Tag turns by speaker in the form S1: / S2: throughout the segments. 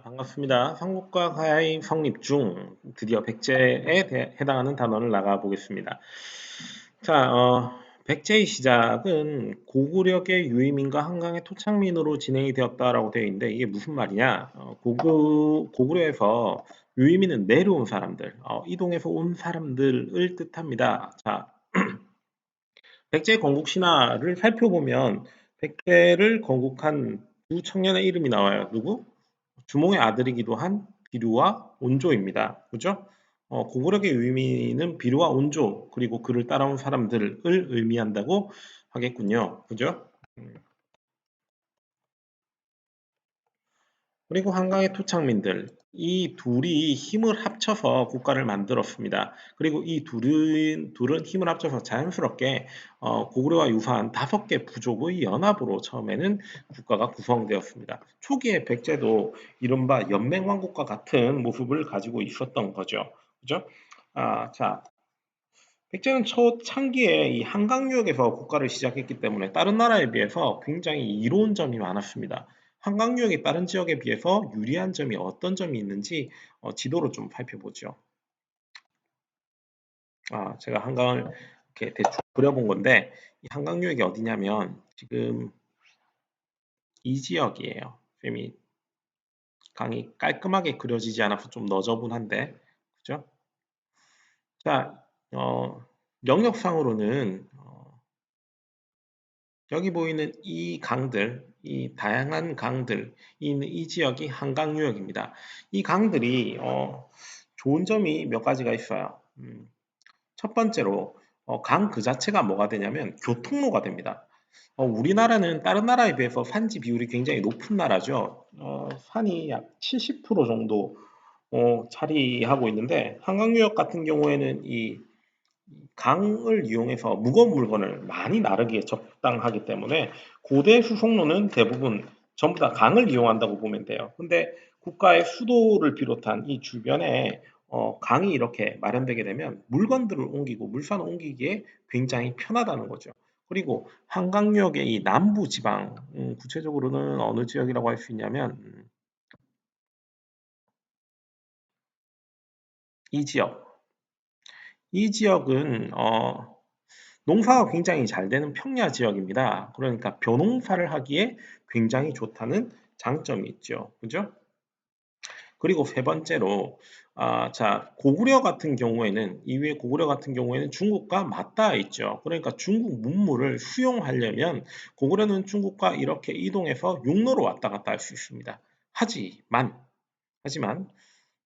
S1: 반갑습니다. 삼국과 가야의 성립 중 드디어 백제에 해당하는 단원을 나가 보겠습니다. 자, 백제의 시작은 고구려의 유이민과 한강의 토착민으로 진행이 되었다라고 되어 있는데 이게 무슨 말이냐? 고구려에서 유이민은 내려온 사람들, 이동해서 온 사람들을 뜻합니다. 자, 백제 건국 신화를 살펴보면 백제를 건국한 두 청년의 이름이 나와요. 누구? 주몽의 아들이기도 한 비류와 온조입니다. 그죠? 고구려의 의미는 비류와 온조 그리고 그를 따라온 사람들을 의미한다고 하겠군요. 그죠? 그리고 한강의 토착민들 이 둘이 힘을 합쳐서 국가를 만들었습니다. 그리고 이 둘은 힘을 합쳐서 자연스럽게 고구려와 유사한 5개 부족의 연합으로 처음에는 국가가 구성되었습니다. 초기에 백제도 이른바 연맹왕국과 같은 모습을 가지고 있었던 거죠. 그죠? 자, 백제는 초창기에 이 한강유역에서 국가를 시작했기 때문에 다른 나라에 비해서 굉장히 이로운 점이 많았습니다. 한강유역이 다른 지역에 비해서 유리한 점이 어떤 점이 있는지 지도로 좀 살펴보죠. 제가 한강을 이렇게 대충 그려본 건데 이 한강유역이 어디냐면 지금 이 지역이에요. 이 강이 깔끔하게 그려지지 않아서 좀 너저분한데, 그죠? 자, 영역상으로는 여기 보이는 이 강들, 이 다양한 강들이 있는 이 지역이 한강유역입니다. 이 강들이 좋은 점이 몇 가지가 있어요. 첫 번째로 강 그 자체가 뭐가 되냐면 교통로가 됩니다. 우리나라는 다른 나라에 비해서 산지 비율이 굉장히 높은 나라죠. 산이 약 70% 정도 차지하고 있는데 한강유역 같은 경우에는 이 강을 이용해서 무거운 물건을 많이 나르기에 적당하기 때문에 고대 수송로는 대부분 전부 다 강을 이용한다고 보면 돼요. 근데 국가의 수도를 비롯한 이 주변에 강이 이렇게 마련되게 되면 물건들을 옮기고 물산을 옮기기에 굉장히 편하다는 거죠. 그리고 한강유역의 이 남부 지방, 구체적으로는 어느 지역이라고 할 수 있냐면 이 지역. 이 지역은 농사가 굉장히 잘 되는 평야 지역입니다. 그러니까 벼농사를 하기에 굉장히 좋다는 장점이 있죠. 그죠? 그리고 세 번째로, 자, 고구려 같은 경우에는, 이후에 고구려 같은 경우에는 중국과 맞닿아 있죠. 그러니까 중국 문물을 수용하려면 고구려는 중국과 이렇게 이동해서 육로로 왔다 갔다 할 수 있습니다. 하지만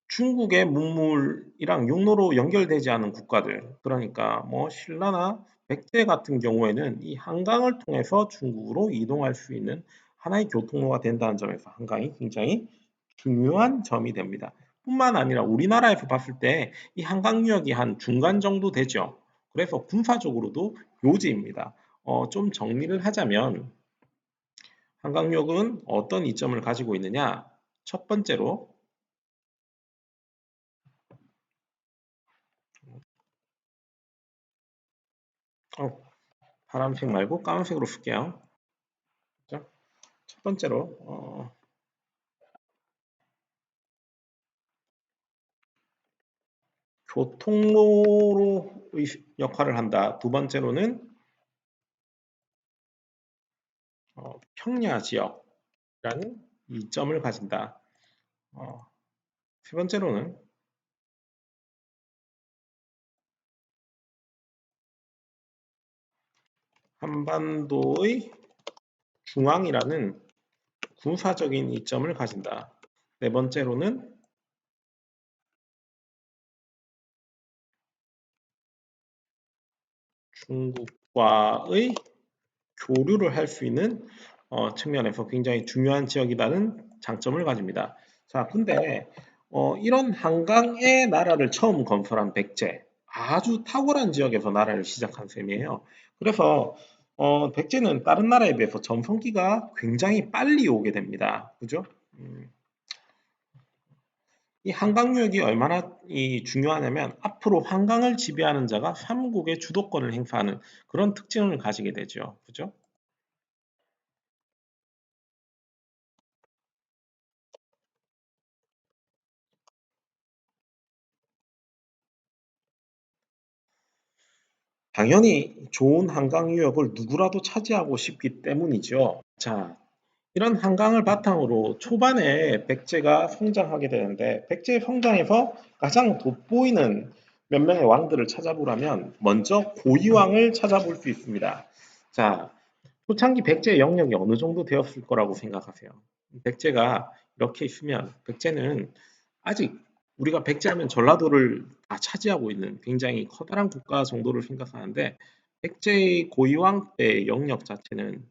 S1: 중국의 문물이랑 육로로 연결되지 않은 국가들, 그러니까 뭐 신라나 백제 같은 경우에는 이 한강을 통해서 중국으로 이동할 수 있는 하나의 교통로가 된다는 점에서 한강이 굉장히 중요한 점이 됩니다. 뿐만 아니라 우리나라에서 봤을 때 이 한강유역이 한 중간 정도 되죠. 그래서 군사적으로도 요지입니다. 좀 정리를 하자면 한강유역은 어떤 이점을 가지고 있느냐? 첫 번째로 어, 파란색 말고 까만색으로 쓸게요. 자, 첫 번째로 교통로로 역할을 한다. 두 번째로는 평야 지역이라는 이점을 가진다. 어, 세 번째로는 한반도의 중앙이라는 군사적인 이점을 가진다. 네 번째로는 중국과의 교류를 할 수 있는 측면에서 굉장히 중요한 지역이라는 장점을 가집니다. 자, 근데 이런 한강의 나라를 처음 건설한 백제, 아주 탁월한 지역에서 나라를 시작한 셈이에요. 그래서 백제는 다른 나라에 비해서 전성기가 굉장히 빨리 오게 됩니다. 그죠? 음, 이 한강유역이 얼마나 중요하냐면 앞으로 한강을 지배하는 자가 삼국의 주도권을 행사하는 그런 특징을 가지게 되죠. 그죠? 당연히 좋은 한강 유역을 누구라도 차지하고 싶기 때문이죠. 자, 이런 한강을 바탕으로 초반에 백제가 성장하게 되는데 백제의 성장에서 가장 돋보이는 몇 명의 왕들을 찾아보라면 먼저 고이왕을 찾아볼 수 있습니다. 자, 초창기 백제의 영역이 어느 정도 되었을 거라고 생각하세요? 백제가 이렇게 있으면 백제는 아직 우리가 백제하면 전라도를 다 차지하고 있는 굉장히 커다란 국가 정도를 생각하는데 백제의 고이왕 때 영역 자체는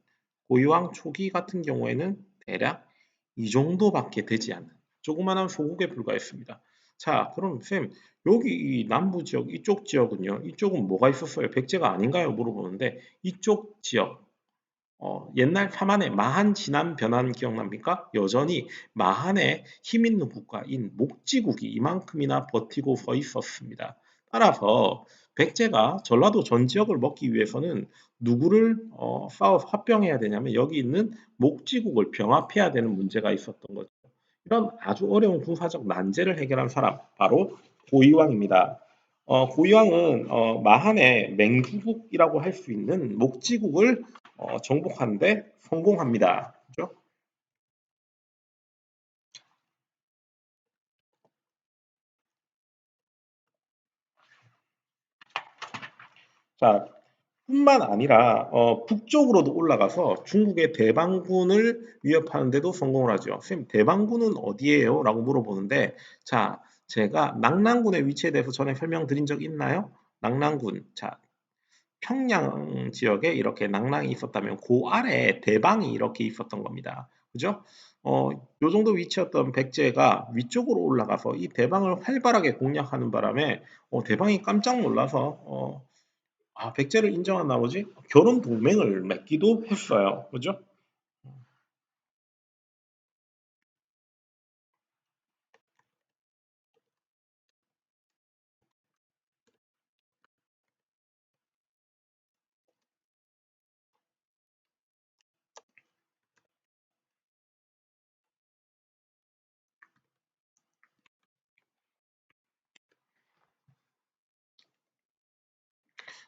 S1: 고이왕 초기 같은 경우에는 대략 이 정도밖에 되지 않는 조그마한 소국에 불과했습니다. 자, 그럼 쌤, 여기 이 남부 지역, 이쪽 지역은요? 이쪽은 뭐가 있었어요? 백제가 아닌가요? 물어보는데 이쪽 지역 옛날 파만의 마한 진안 변환 기억납니까? 여전히 마한의 힘 있는 국가인 목지국이 이만큼이나 버티고 서 있었습니다. 따라서 백제가 전라도 전 지역을 먹기 위해서는 누구를 싸워 합병해야 되냐면 여기 있는 목지국을 병합해야 되는 문제가 있었던 거죠. 이런 아주 어려운 군사적 난제를 해결한 사람 바로 고이왕입니다. 고이왕은 마한의 맹주국이라고 할 수 있는 목지국을 정복하는데 성공합니다. 그죠? 자, 뿐만 아니라 북쪽으로도 올라가서 중국의 대방군을 위협하는 데도 성공을 하죠. 선생님, 대방군은 어디예요? 라고 물어보는데, 자, 제가 낙랑군의 위치에 대해서 전에 설명드린 적 있나요? 낙랑군. 자, 평양 지역에 이렇게 낙랑이 있었다면 그 아래에 대방이 이렇게 있었던 겁니다. 그죠? 요 정도 위치였던 백제가 위쪽으로 올라가서 이 대방을 활발하게 공략하는 바람에 대방이 깜짝 놀라서 백제를 인정한 나머지 결혼 동맹을 맺기도 했어요. 그죠?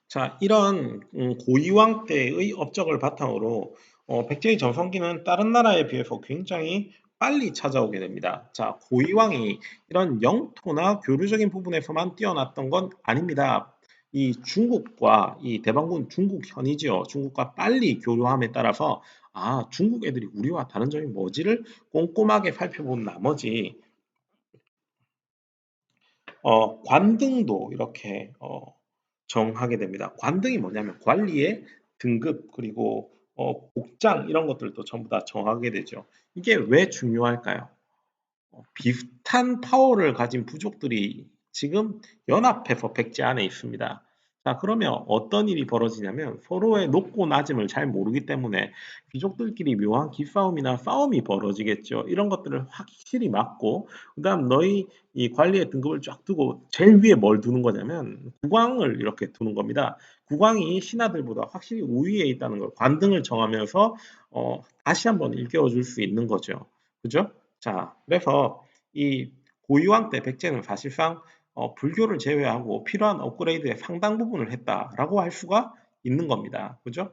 S1: 자, 이런 고이왕 때의 업적을 바탕으로 백제의 전성기는 다른 나라에 비해서 굉장히 빨리 찾아오게 됩니다. 자, 고이왕이 이런 영토나 교류적인 부분에서만 뛰어났던 건 아닙니다. 이 중국과 이 대방군 중국현이지요. 중국과 빨리 교류함에 따라서 중국 애들이 우리와 다른 점이 뭐지를 꼼꼼하게 살펴본 나머지 관등도 이렇게 정하게 됩니다. 관등이 뭐냐면 관리의 등급 그리고 복장 이런 것들도 전부 다 정하게 되죠. 이게 왜 중요할까요? 비슷한 파워를 가진 부족들이 지금 연합해서 백제 안에 있습니다. 자, 그러면 어떤 일이 벌어지냐면 서로의 높고 낮음을 잘 모르기 때문에 귀족들끼리 묘한 기싸움이나 싸움이 벌어지겠죠. 이런 것들을 확실히 막고, 그다음 너희 이 관리의 등급을 쫙 두고 제일 위에 뭘 두는 거냐면 국왕을 이렇게 두는 겁니다. 국왕이 신하들보다 확실히 우위에 있다는 걸 관등을 정하면서 다시 한번 일깨워 줄 수 있는 거죠. 그죠? 자, 그래서 이 고유왕 때 백제는 사실상 불교를 제외하고 필요한 업그레이드의 상당 부분을 했다라고 할 수가 있는 겁니다. 그죠?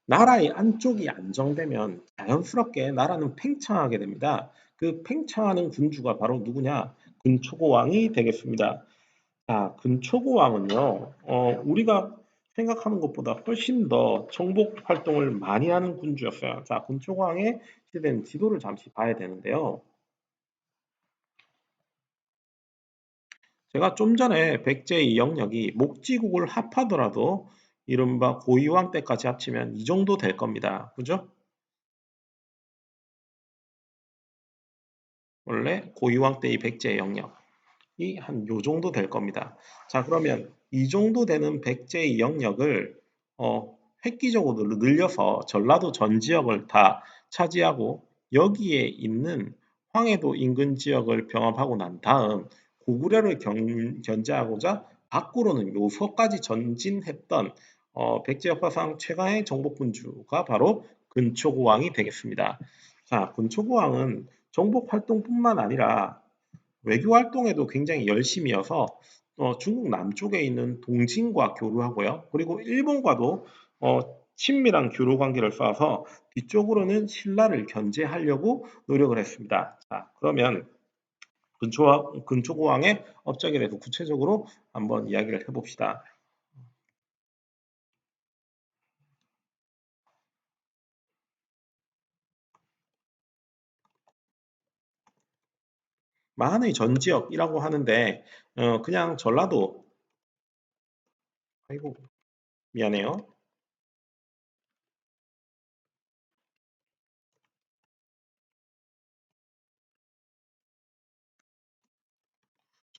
S1: 나라의 안쪽이 안정되면 자연스럽게 나라는 팽창하게 됩니다. 그 팽창하는 군주가 바로 누구냐? 근초고왕이 되겠습니다. 자, 근초고왕은요, 우리가 생각하는 것보다 훨씬 더 정복 활동을 많이 하는 군주였어요. 자, 근초고왕의 시대는 지도를 잠시 봐야 되는데요. 제가 좀 전에 백제의 영역이 목지국을 합하더라도 이른바 고이왕 때까지 합치면 이 정도 될 겁니다. 그죠? 원래 고이왕 때의 백제의 영역이 한 요 정도 될 겁니다. 자, 그러면 이 정도 되는 백제의 영역을 획기적으로 늘려서 전라도 전 지역을 다 차지하고 여기에 있는 황해도 인근 지역을 병합하고 난 다음 고구려를 견제하고자 밖으로는 요서까지 전진했던 백제 역사상 최강의 정복군주가 바로 근초고왕이 되겠습니다. 자, 근초고왕은 정복 활동뿐만 아니라 외교 활동에도 굉장히 열심이어서 중국 남쪽에 있는 동진과 교류하고요. 그리고 일본과도 친밀한 교류 관계를 쌓아서 뒤쪽으로는 신라를 견제하려고 노력을 했습니다. 자, 그러면 근초고왕의 업적에 대해서 구체적으로 한번 이야기를 해봅시다. 마한의 전지역이라고 하는데 그냥 전라도 아이고 미안해요.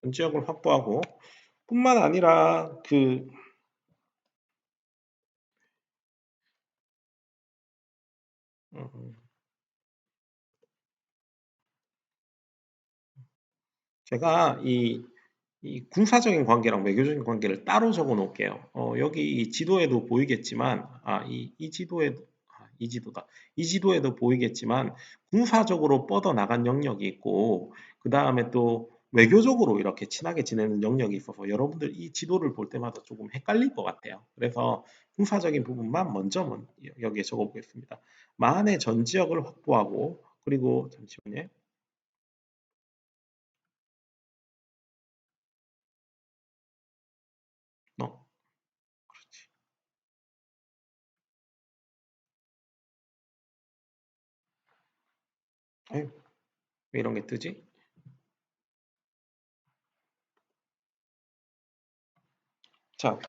S1: 전지역을 확보하고 뿐만 아니라 음, 제가 이 군사적인 관계랑 외교적인 관계를 따로 적어 놓을게요. 여기 이 지도에도 보이겠지만, 이 이 지도다. 이 지도에도 보이겠지만, 군사적으로 뻗어나간 영역이 있고, 그 다음에 또 외교적으로 이렇게 친하게 지내는 영역이 있어서 여러분들 이 지도를 볼 때마다 조금 헷갈릴 것 같아요. 그래서 군사적인 부분만 먼저 여기에 적어 보겠습니다. 마한의 전 지역을 확보하고, 그리고 잠시만요. 어, 아유, 왜 이런 게 뜨지? 자,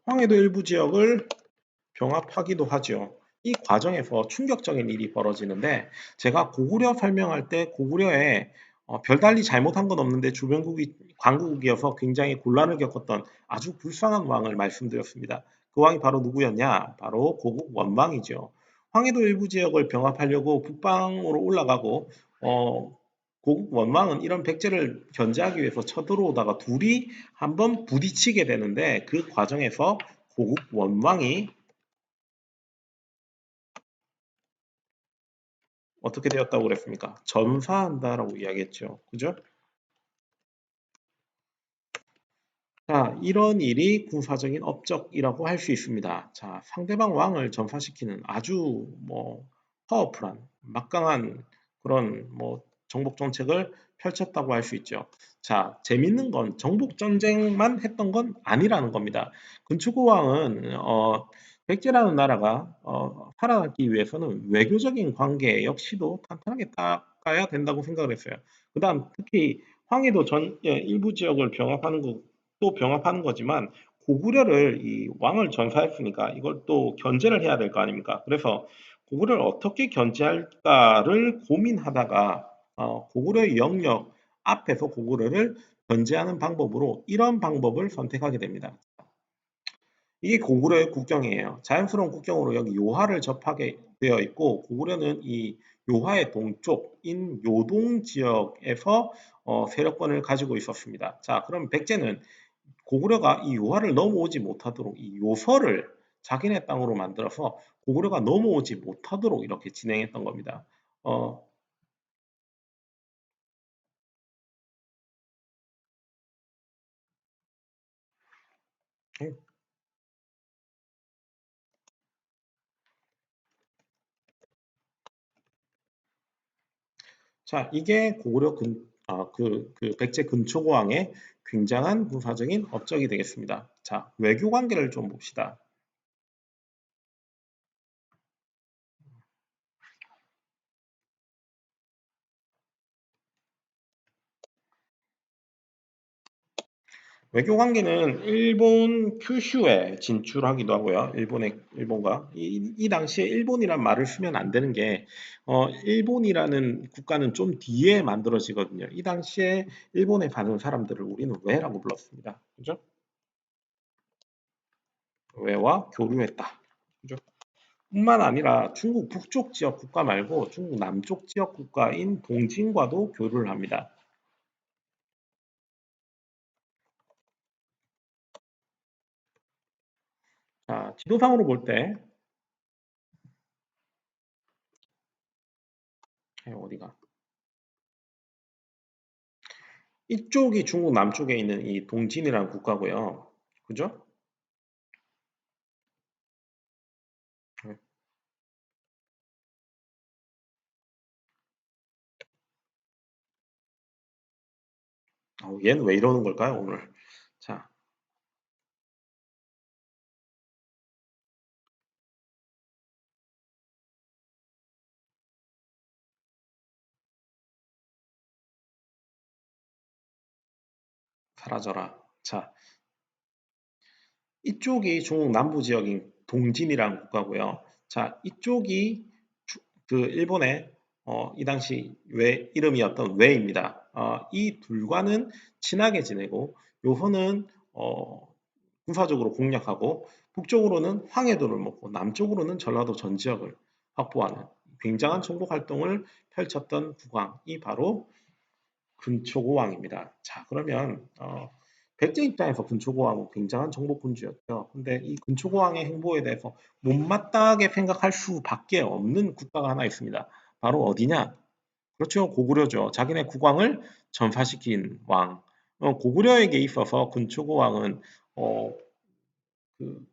S1: 황해도 일부 지역을 병합하기도 하죠. 이 과정에서 충격적인 일이 벌어지는데 제가 고구려 설명할 때 고구려에 별달리 잘못한 건 없는데 주변국이 광국이어서 굉장히 곤란을 겪었던 아주 불쌍한 왕을 말씀드렸습니다. 그 왕이 바로 누구였냐? 바로 고국 원왕이죠. 황해도 일부 지역을 병합하려고 북방으로 올라가고 고국 원왕은 이런 백제를 견제하기 위해서 쳐들어오다가 둘이 한번 부딪히게 되는데 그 과정에서 고국 원왕이 어떻게 되었다고 그랬습니까? 전사한다라고 이야기했죠. 그죠? 자, 이런 일이 군사적인 업적이라고 할 수 있습니다. 자, 상대방 왕을 전사시키는 아주 파워풀한, 막강한 그런 정복 정책을 펼쳤다고 할 수 있죠. 자, 재밌는 건 정복 전쟁만 했던 건 아니라는 겁니다. 근초고 왕은 백제라는 나라가 살아남기 위해서는 외교적인 관계 역시도 탄탄하게 닦아야 된다고 생각을 했어요. 그다음 특히 황해도 일부 지역을 병합하는 또 병합하는 거지만 고구려를 이 왕을 전사했으니까 이걸 또 견제를 해야 될 거 아닙니까? 그래서 고구려를 어떻게 견제할까를 고민하다가 고구려의 영역 앞에서 고구려를 견제하는 방법으로 이런 방법을 선택하게 됩니다. 이게 고구려의 국경이에요. 자연스러운 국경으로 여기 요하를 접하게 되어 있고 고구려는 이 요하의 동쪽인 요동 지역에서 세력권을 가지고 있었습니다. 자, 그럼 백제는 고구려가 이 요하를 넘어오지 못하도록 이 요서를 자기네 땅으로 만들어서 고구려가 넘어오지 못하도록 이렇게 진행했던 겁니다. 어, 자, 이게 그 백제 근초고왕의 굉장한 군사적인 업적이 되겠습니다. 자, 외교 관계를 좀 봅시다. 외교 관계는 일본 큐슈에 진출하기도 하고요. 일본과 이 당시에 일본이란 말을 쓰면 안 되는 게 일본이라는 국가는 좀 뒤에 만들어지거든요. 이 당시에 일본에 사는 사람들을 우리는 왜라고 불렀습니다. 그죠? 왜와 교류했다. 그죠? 뿐만 아니라 중국 북쪽 지역 국가 말고 중국 남쪽 지역 국가인 동진과도 교류를 합니다. 지도상으로 볼 때, 어디가? 이쪽이 중국 남쪽에 있는 이 동진이라는 국가고요. 그죠? 네. 얘는 왜 이러는 걸까요, 오늘? 자, 사라져라. 자, 이쪽이 중국 남부 지역인 동진이라는 국가고요. 자, 이쪽이 그 일본의 이 당시 왜 이름이었던 웨이입니다. 이 둘과는 친하게 지내고 요선은 군사적으로 공략하고 북쪽으로는 황해도를 먹고 남쪽으로는 전라도 전 지역을 확보하는 굉장한 정복 활동을 펼쳤던 국왕이 바로 근초고왕입니다. 자, 그러면 백제 입장에서 근초고왕은 굉장한 정복군주였죠. 근데 이 근초고왕의 행보에 대해서 못마땅하게 생각할 수밖에 없는 국가가 하나 있습니다. 바로 어디냐? 그렇죠. 고구려죠. 자기네 국왕을 전파시킨 왕. 고구려에게 있어서 근초고왕은 어, 그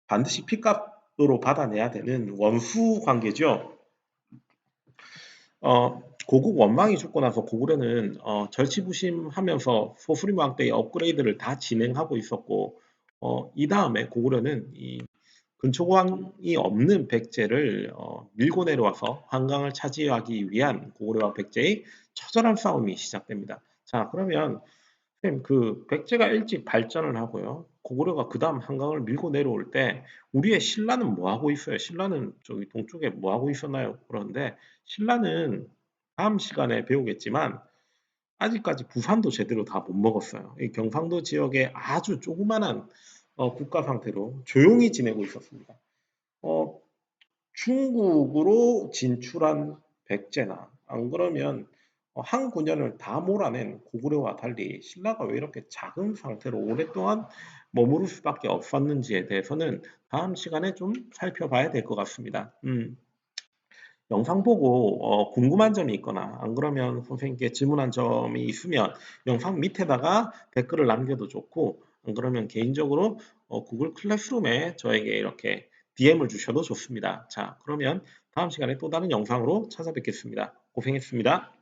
S1: 반드시 핏값으로 받아내야 되는 원수 관계죠. 고국 원망이 죽고 나서 고구려는 절치부심하면서 소수림왕 때의 업그레이드를 다 진행하고 있었고 이 다음에 고구려는 이 근초고왕이 없는 백제를 밀고 내려와서 한강을 차지하기 위한 고구려와 백제의 처절한 싸움이 시작됩니다. 자, 그러면 선생님, 그 백제가 일찍 발전을 하고요. 고구려가 그 다음 한강을 밀고 내려올 때 우리의 신라는 뭐 하고 있어요? 신라는 저기 동쪽에 뭐 하고 있었나요? 그런데 신라는 다음 시간에 배우겠지만 아직까지 부산도 제대로 다 못 먹었어요. 이 경상도 지역의 아주 조그만한 국가 상태로 조용히 지내고 있었습니다. 어, 중국으로 진출한 백제나 안 그러면 한 군현을 다 몰아낸 고구려와 달리 신라가 왜 이렇게 작은 상태로 오랫동안 머무를 수밖에 없었는지에 대해서는 다음 시간에 좀 살펴봐야 될 것 같습니다. 영상 보고 궁금한 점이 있거나 안 그러면 선생님께 질문한 점이 있으면 영상 밑에다가 댓글을 남겨도 좋고 안 그러면 개인적으로 구글 클래스룸에 저에게 이렇게 DM을 주셔도 좋습니다. 자, 그러면 다음 시간에 또 다른 영상으로 찾아뵙겠습니다. 고생했습니다.